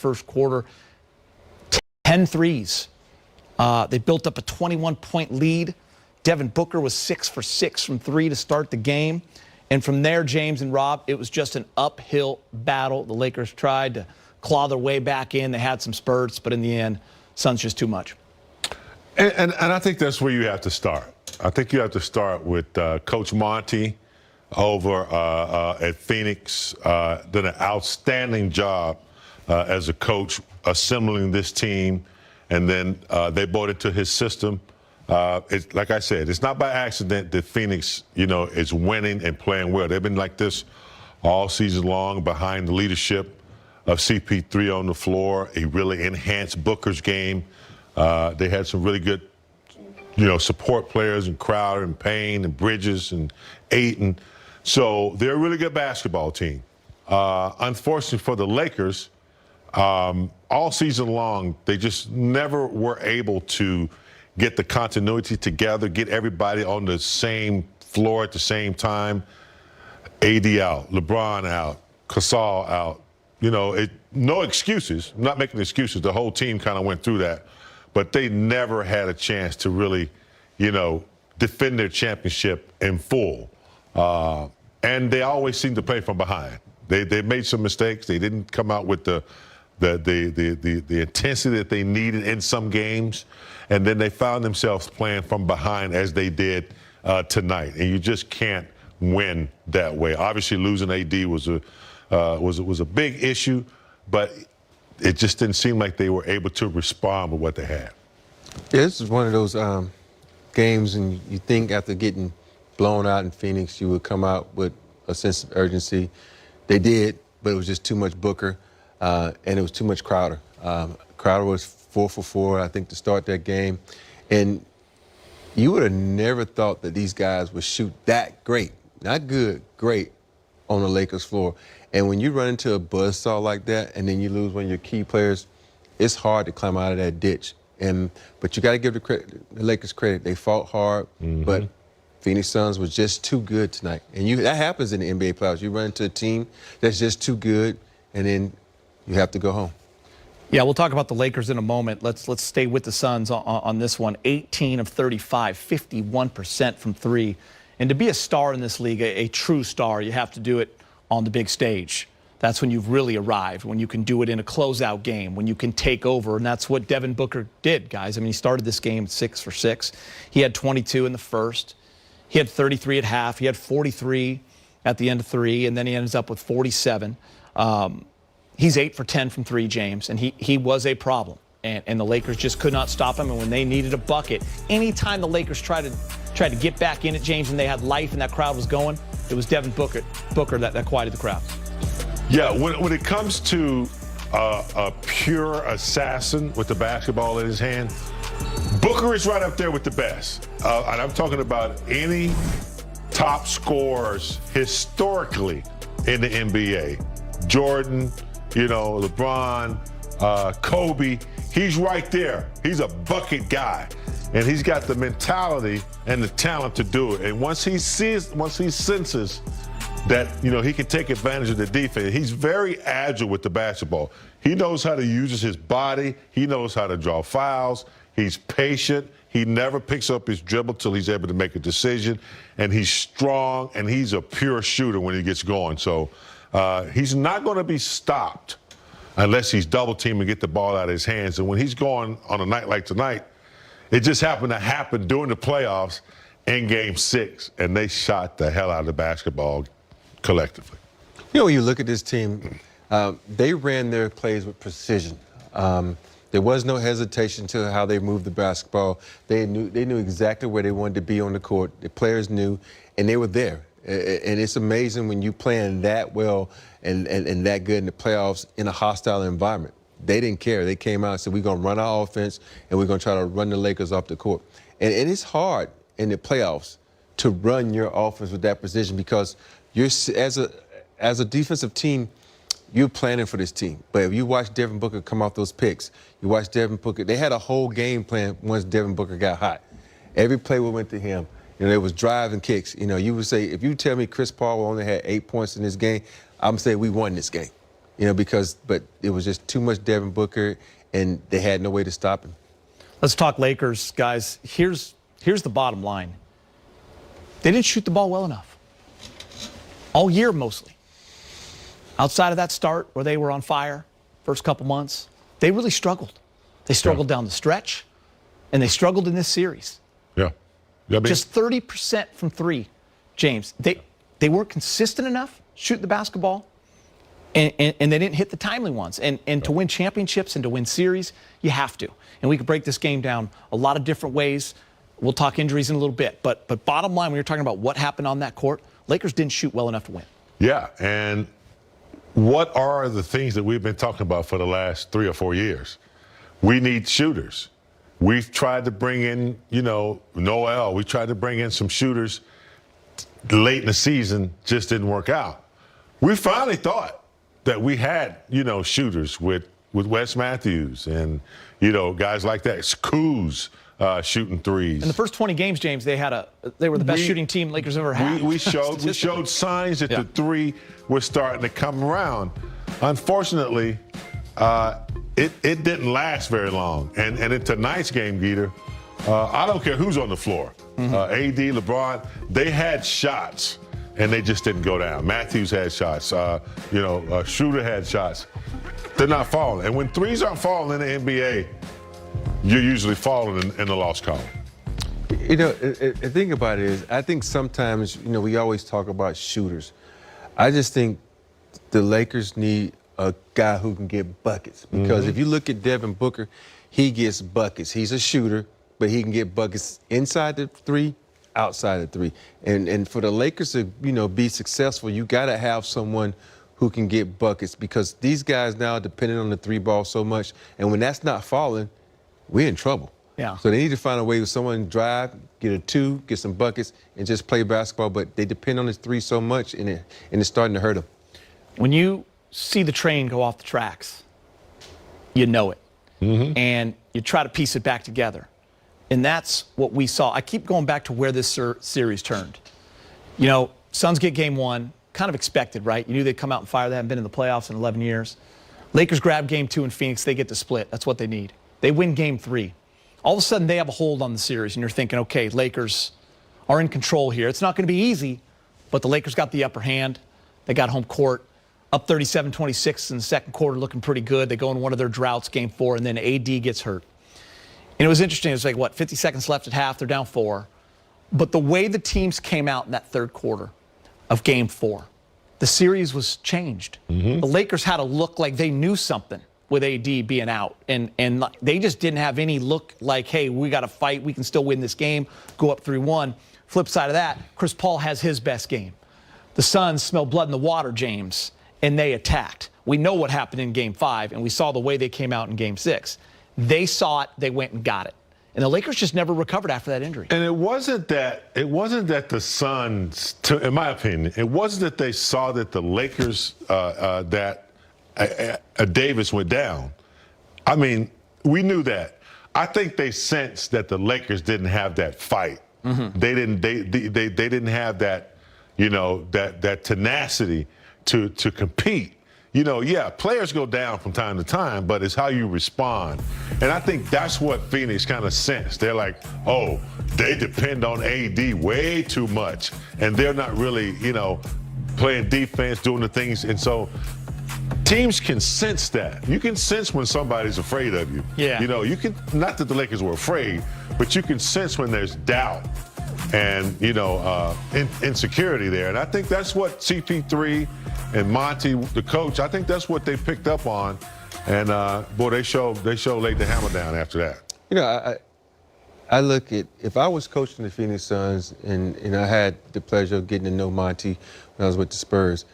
first quarter. 10 threes. They built up a 21-point lead. Devin Booker was 6 for 6 from 3 to start the game. And from there, James and Rob, it was just an uphill battle. The Lakers tried to claw their way back in. They had some spurts, but in the end, Suns just too much. And I think that's where you have to start. I think you have to start with Coach Monty over at Phoenix. Did an outstanding job as a coach assembling this team, and then they bought into his system. It's, like I said, it's not by accident that Phoenix, is winning and playing well. They've been like this all season long behind the leadership of CP3 on the floor. He really enhanced Booker's game. They had some really good, support players and Crowder and Payne and Bridges and Ayton. So they're a really good basketball team. Unfortunately for the Lakers, all season long, they just never were able to get the continuity together, get everybody on the same floor at the same time. AD out, LeBron out, Gasol out. No excuses. I'm not making excuses. The whole team kind of went through that. But they never had a chance to really, defend their championship in full. And they always seem to play from behind. They made some mistakes. They didn't come out with the intensity that they needed in some games. And then they found themselves playing from behind as they did tonight. And you just can't win that way. Obviously, losing AD was a big issue, but it just didn't seem like they were able to respond with what they had. Yeah, this is one of those games, and you think after getting blown out in Phoenix, you would come out with a sense of urgency. They did, but it was just too much Booker, and it was too much Crowder. Crowder was 4 for 4, I think, to start that game. And you would have never thought that these guys would shoot that great, not good, great, on the Lakers floor. And when you run into a buzzsaw like that and then you lose one of your key players, it's hard to climb out of that ditch. But you got to give the Lakers credit. They fought hard, but Phoenix Suns was just too good tonight. And that happens in the NBA playoffs. You run into a team that's just too good, and then you have to go home. Yeah, we'll talk about the Lakers in a moment. Let's stay with the Suns on this one. 18 of 35, 51% from 3. And to be a star in this league, a true star, you have to do it on the big stage. That's when you've really arrived, when you can do it in a closeout game, when you can take over. And that's what Devin Booker did, guys. I mean, he started this game 6 for 6. He had 22 in the first. He had 33 at half. He had 43 at the end of 3, and then he ends up with 47. He's 8 for 10 from 3, James, and he was a problem. And the Lakers just could not stop him. And when they needed a bucket, anytime the Lakers tried to get back in it, James, and they had life and that crowd was going, it was Devin Booker that quieted the crowd. Yeah, when it comes to a pure assassin with the basketball in his hand, Booker is right up there with the best. And I'm talking about any top scorers historically in the NBA. Jordan, LeBron, Kobe, he's right there. He's a bucket guy. And he's got the mentality and the talent to do it. And once he senses that, he can take advantage of the defense, he's very agile with the basketball. He knows how to use his body. He knows how to draw fouls. He's patient. He never picks up his dribble till he's able to make a decision. And he's strong, and he's a pure shooter when he gets going. So he's not going to be stopped unless he's double-teamed and get the ball out of his hands. And when he's going on a night like tonight, it just happened to happen during the playoffs in Game 6, and they shot the hell out of the basketball collectively. When you look at this team, they ran their plays with precision. There was no hesitation to how they moved the basketball. They knew exactly where they wanted to be on the court. The players knew, and they were there. And it's amazing when you're playing that well and that good in the playoffs in a hostile environment. They didn't care. They came out and said, we're going to run our offense, and we're going to try to run the Lakers off the court. And it's hard in the playoffs to run your offense with that precision because you're, as a defensive team, you're planning for this team. But if you watch Devin Booker come off those picks, you watch Devin Booker, they had a whole game plan once Devin Booker got hot. Every play went to him. There was drive and kicks. You would say, if you tell me Chris Paul only had 8 points in this game, I'm saying we won this game. but it was just too much Devin Booker, and they had no way to stop him. Let's talk Lakers, guys. Here's the bottom line. They didn't shoot the ball well enough. All year, mostly. Outside of that start where they were on fire, first couple months, they really struggled. They struggled down the stretch, and they struggled in this series. Yeah. Just 30% from three, James. They weren't consistent enough shooting the basketball, and they didn't hit the timely ones. And to win championships and to win series, you have to. And we could break this game down a lot of different ways. We'll talk injuries in a little bit. But bottom line, when you're talking about what happened on that court, Lakers didn't shoot well enough to win. Yeah, and what are the things that we've been talking about for the last 3 or 4 years? We need shooters. We've tried to bring in, Noel. We tried to bring in some shooters late in the season, just didn't work out. We finally thought that we had, shooters with Wes Matthews and, guys like that. Kuz shooting threes. In the first 20 games, James, they were the best shooting team Lakers ever had. We showed signs that the three was starting to come around. Unfortunately, it didn't last very long. And in tonight's game, Geeter, I don't care who's on the floor. AD, LeBron, they had shots, and they just didn't go down. Matthews had shots. Schroeder had shots. They're not falling. And when threes aren't falling in the NBA, you're usually falling in the loss column. The thing about it is, I think sometimes, we always talk about shooters. I just think the Lakers need a guy who can get buckets. Because if you look at Devin Booker, he gets buckets. He's a shooter, but he can get buckets inside the three, outside the three. And for the Lakers to, be successful, you got to have someone who can get buckets, because these guys now are dependent on the three ball so much. And when that's not falling, we're in trouble. Yeah. So they need to find a way with someone drive, get a two, get some buckets, and just play basketball. But they depend on the three so much, and it's starting to hurt them. When you see the train go off the tracks, you know it. And you try to piece it back together. And that's what we saw. I keep going back to where this series turned. Suns get game one, kind of expected, right? You knew they'd come out and fire. They haven't been in the playoffs in 11 years. Lakers grab game two in Phoenix. They get to split. That's what they need. They win game three. All of a sudden, they have a hold on the series, and you're thinking, okay, Lakers are in control here. It's not going to be easy, but the Lakers got the upper hand. They got home court, up 37-26 in the second quarter, looking pretty good. They go in one of their droughts, game four, and then AD gets hurt. And it was interesting. It was like, 50 seconds left at half. They're down 4. But the way the teams came out in that third quarter of game 4, the series was changed. The Lakers had to look like they knew something with AD being out. And they just didn't have any look like, hey, we got to fight. We can still win this game, go up 3-1. Flip side of that, Chris Paul has his best game. The Suns smell blood in the water, James, and they attacked. We know what happened in game 5, and we saw the way they came out in game 6. They saw it, they went and got it. And the Lakers just never recovered after that injury. And it wasn't that the Suns, in my opinion, it wasn't that they saw that the Lakers, Davis went down. I mean, we knew that. I think they sensed that the Lakers didn't have that fight. They didn't have that, that tenacity to compete. Players go down from time to time, but it's how you respond. And I think that's what Phoenix kind of sensed. They're like, oh, they depend on AD way too much. And they're not really, playing defense, doing the things. And so teams can sense that. You can sense when somebody's afraid of you. Yeah. You can, not that the Lakers were afraid, but you can sense when there's doubt and, insecurity there. And I think that's what CP3 and Monty, the coach, I think that's what they picked up on. And, they laid the hammer down after that. I look at, if I was coaching the Phoenix Suns and I had the pleasure of getting to know Monty when I was with the Spurs,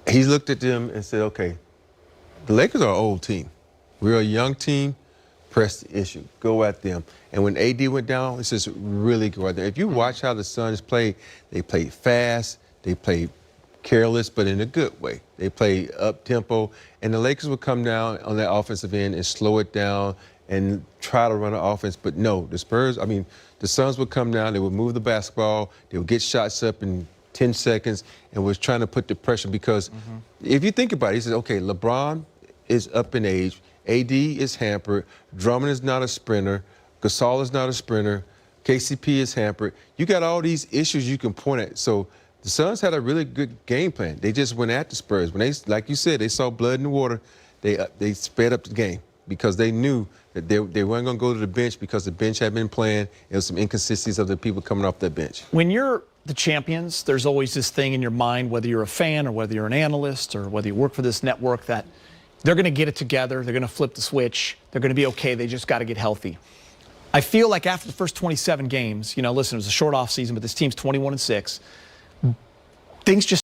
he's looked at them and said, okay, the Lakers are an old team. We're a young team. Press the issue. Go at them. And when AD went down, it's just really go at them. If you watch how the Suns play, they played fast. They played careless, but in a good way. They play up-tempo, and the Lakers would come down on that offensive end and slow it down and try to run an offense. But no, the Suns would come down, they would move the basketball, they would get shots up and 10 seconds and was trying to put the pressure because if you think about it, he says, okay, LeBron is up in age, AD is hampered, Drummond is not a sprinter, Gasol is not a sprinter, KCP is hampered. You got all these issues you can point at. So the Suns had a really good game plan. They just went at the Spurs. When they, like you said, they saw blood in the water, they sped up the game because they knew that they weren't going to go to the bench because the bench had been playing. There was some inconsistencies of the people coming off that bench. When you're the champions, there's always this thing in your mind, whether you're a fan or whether you're an analyst or whether you work for this network, that they're going to get it together. They're going to flip the switch. They're going to be okay. They just got to get healthy. I feel like after the first 27 games, listen, it was a short off season, but this team's 21-6. Things just